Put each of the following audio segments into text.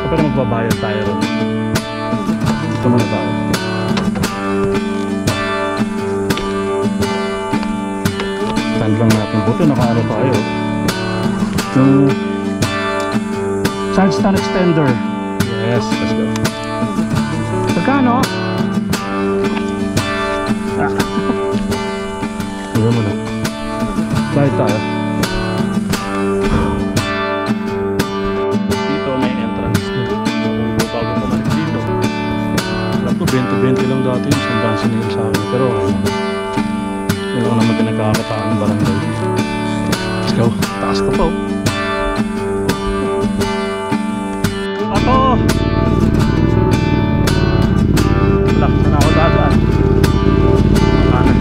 Pero magbabayad tayo ron. Dito muna tayo. Stand lang natin. Buti nakaano tayo. Yung charge stand extender. Yes, let's go. Pagkano? Tignan mo na. Bayad tayo. Dito may entrance na. Bago pumalik dito. Alam ko 20-20 lang dati yung sandang sinil sa akin. Pero yun lang naman pinagkakataan ng barangay. Let's go. Taas ko po. Ato! Wala, sana ako dadaan. Makanan.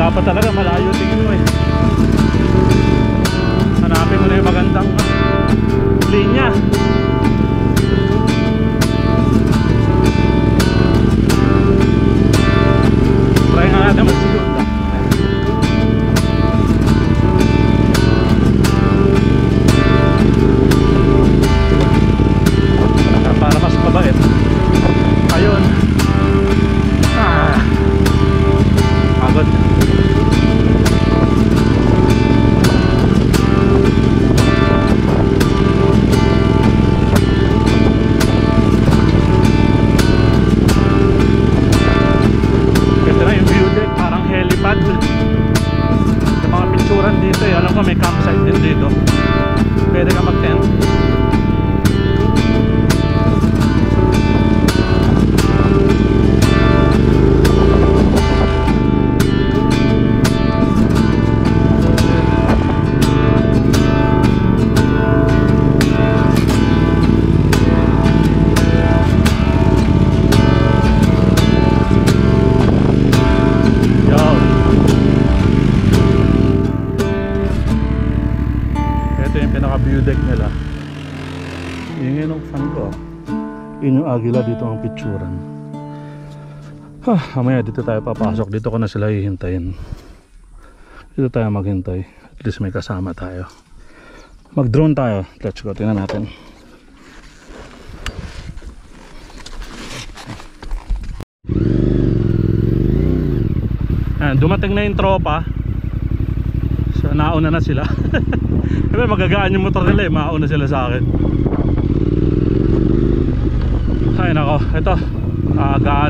Dapat talaga malayo tingin mo eh. Hanapin mo na yung magandang linya. Try nga natin magsigunda. Para mas mabait. Ayun. Pagod. Sa mga picturan dito eh, alam ko may campsite din dito. Pwede ka mag-tent. View deck nila. Yun yung fan ko. Yun yung agila dito ang picturan. Mamaya dito tayo papasok. Dito ko na sila hihintayin. Dito tayo maghintay. At least may kasama tayo. Mag drone tayo. Let's go. Tingnan natin. Dumating na yung tropa. So, nauna na sila. Pero magagaan yung motor nila eh, mauna sila sa akin. Ay nako, ito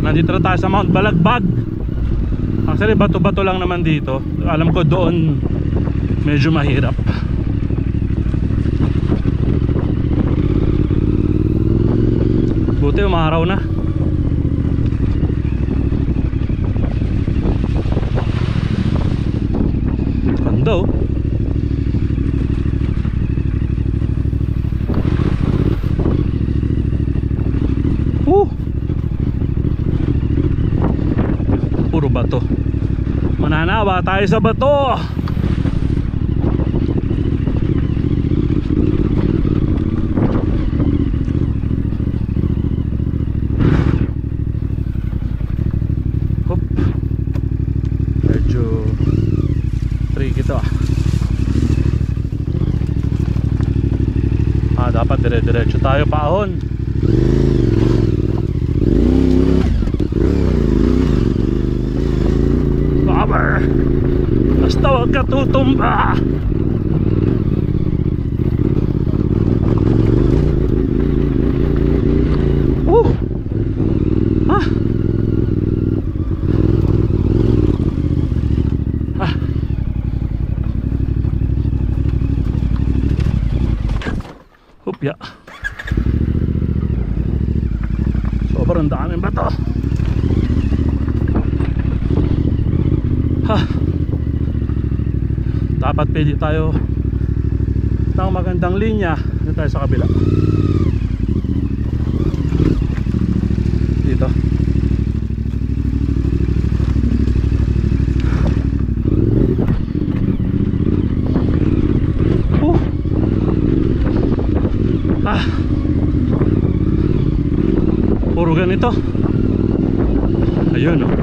nandito na tayo sa Mount Balagbag. Actually bato-bato lang naman dito. Alam ko doon medyo mahirap. Buti umaraw na. Ganda oh. Puro bato. Mananawa tayo sa bato. Hop. Medyo tricky to dapat dire-diretso tayo paahon. Basta wag ka tutumba. sobrang daming bato. Dapat pwede tayo ng magandang linya. Dito tayo sa kabila. Dito. Puro ganito. Ayun, oh.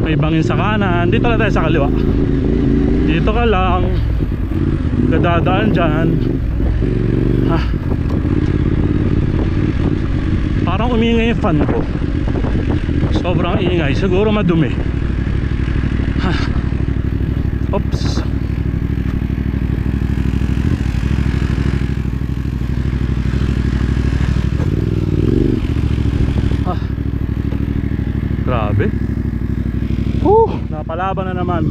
May bangin sa kanan. Dito lang tayo sa kaliwa. Dito ka lang. Dadaan dyan. Parang umingay yung fan ko. Sobrang ingay. Siguro madumi. Oops. Grabe. Napalaban na naman.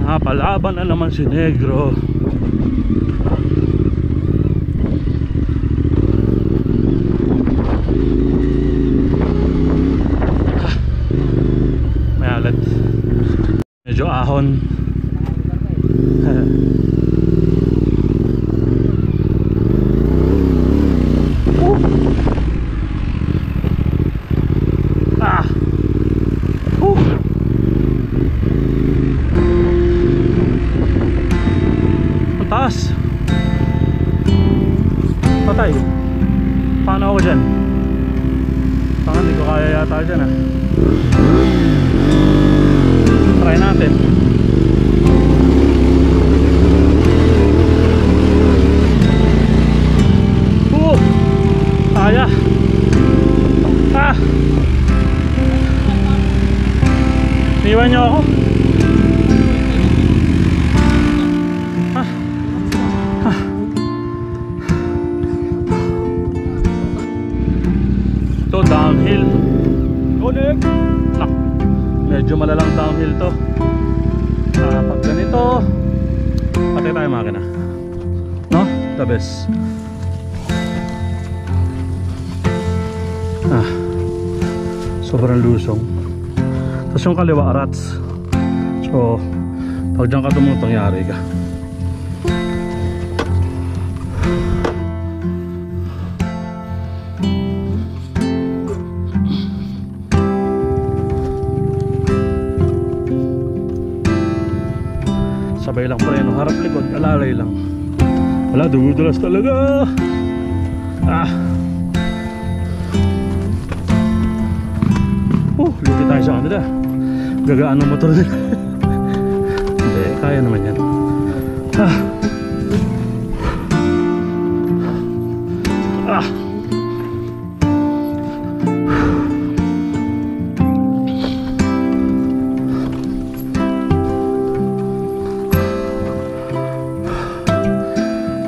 Napalaban na naman si Negro. May alat. Medyo ahon. Ang taas. Patay. Paano ako dyan? Baka hindi ko kaya yata dyan, ah. Try natin. Kaya. Iwan nyo ako. Ito downhill. Medyo malalang downhill to. Pag ganito, patay tayo makina. No? The best. Sobrang lusong. Tapos yung kaliwa rats. So pag dyan ka tumutong, yari ka. Sabay lang preno, harap likod, alalay lang. Wala, dumudulas talaga. Lugi tayo sa kanila. Gagaan ng motor din. Hindi, kaya naman yan.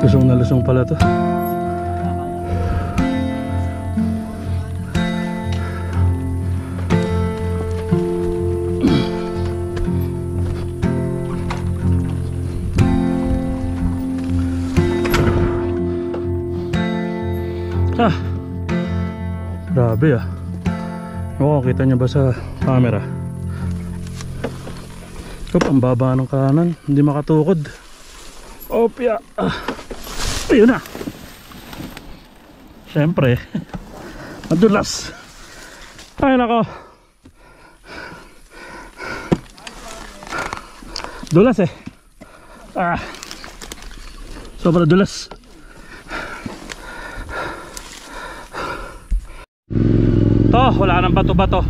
Lusong na lusong pala to. Grabe, ah. Oo, kita nyo ba sa camera? Ito, ang baba ng kanan. Hindi makatukod. Opya. Ayun na. Siyempre. Madulas. Ay, nako. Dulas eh. Sobrang dulas. Wala nang bato-bato.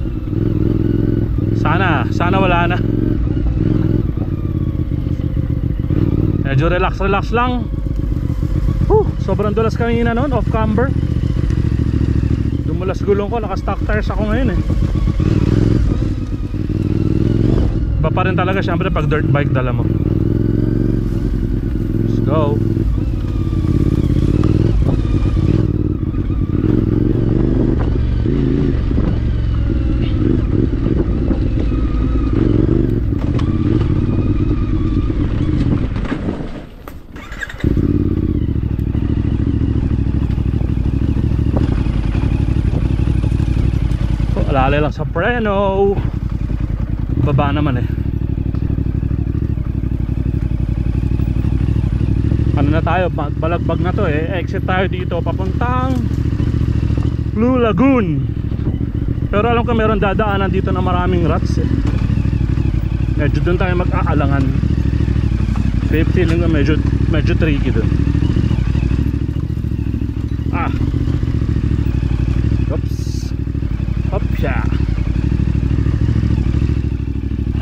Sana wala na. Medyo relax lang. Sobrang dulas kanina noon, off camber. Dumulas gulong ko, naka stock tires ako ngayon eh. Iba pa rin talaga syempre pag dirt bike dala mo. Let's go. Alalay lang sa preno. Baba naman eh. Ano na tayo, balagbag na to eh. Exit tayo dito papuntang Blue Lagoon. Pero alam ko meron dadaanan dito na maraming rats eh. Medyo dun tayo mag-aalangan. Feeling ko medyo tricky dun. Oops. Hopya.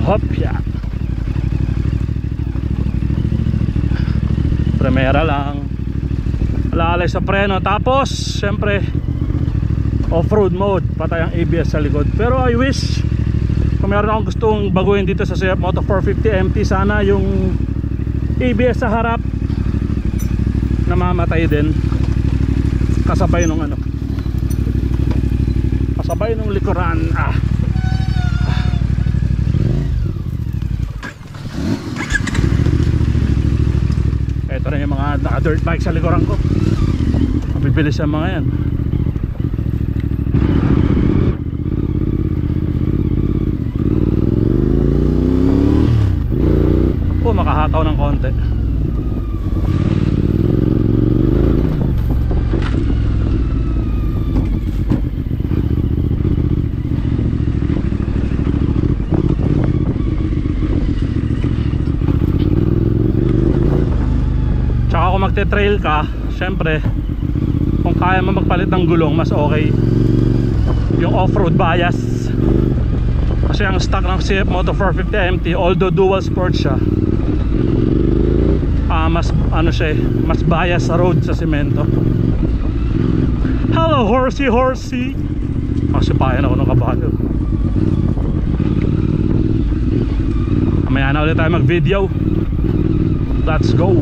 Hopya. Primera lang, alalay sa preno, tapos syempre off-road mode, patay ang ABS sa likod. Pero I wish kung meron akong gustong baguhin dito sa CF Moto 450 MT, sana yung ABS sa harap namamatay din kasabay nung kasabay nung likuran. Ito na yung mga naka-dirt bike sa likuran ko. Mabibilis yung mga yan. Makahataw ng konti. Tsaka kung magte-trail ka, syempre kung kaya mo magpalit ng gulong, mas okay yung off-road bias. Kasi ang stock ng CF Moto 450 MT, although dual sport siya, mas mas bias sa road, sa semento. Hello horsey. Masipayan ako ng kabayo. Mamaya na ulit tayo mag video. Let's go.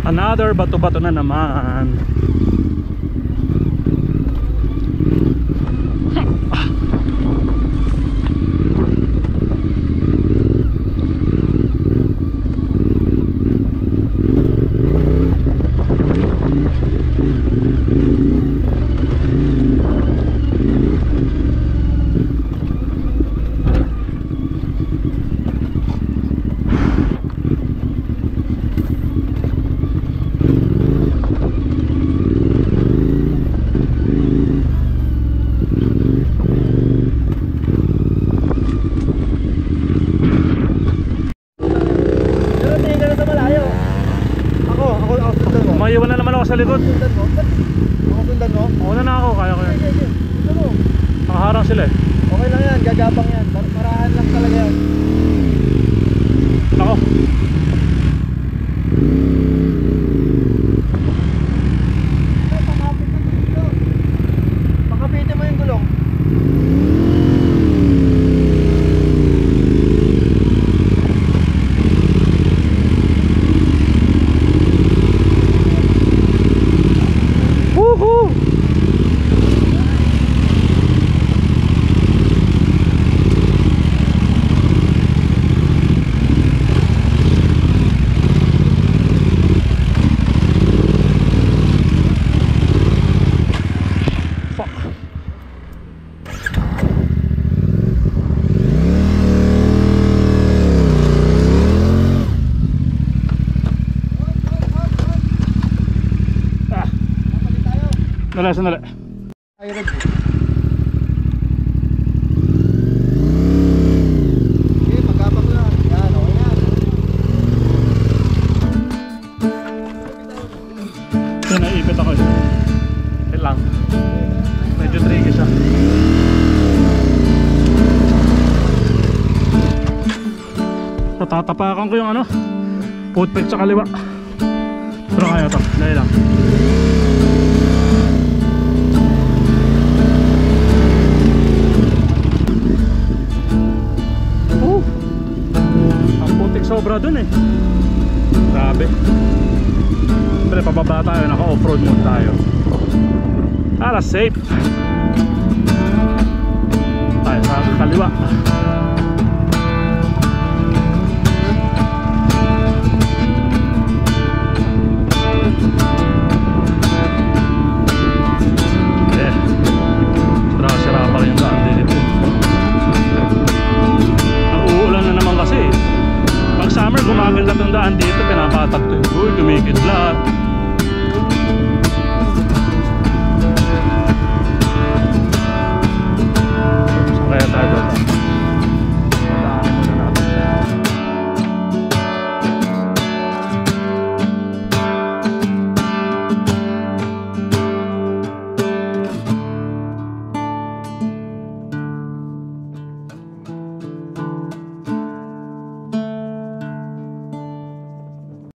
Another bato-bato na naman. Maiwan na naman ako sa likod. Sundan mo? Ako sundan mo? Una na ako, kaya ko yan. Sundan mo. Nakaharang sila eh. Okay lang yan, gagabang yan. Marahan lang talaga yan. Ako. Pakapitin mo yung gulong. Sandali. Ay, red. Okay, magabang lang. Yan, okay na. Yan, naipit ako. Yan lang. Medyo tricky siya. Tatatapakan ko yung footbrake sa kaliwa. Pero kaya to, dahil lang. Sobra dun eh. Grabe. Siyempre pababa tayo, naka off-road mode tayo. Para safe. Tayo sa kaliwa. Kidlat.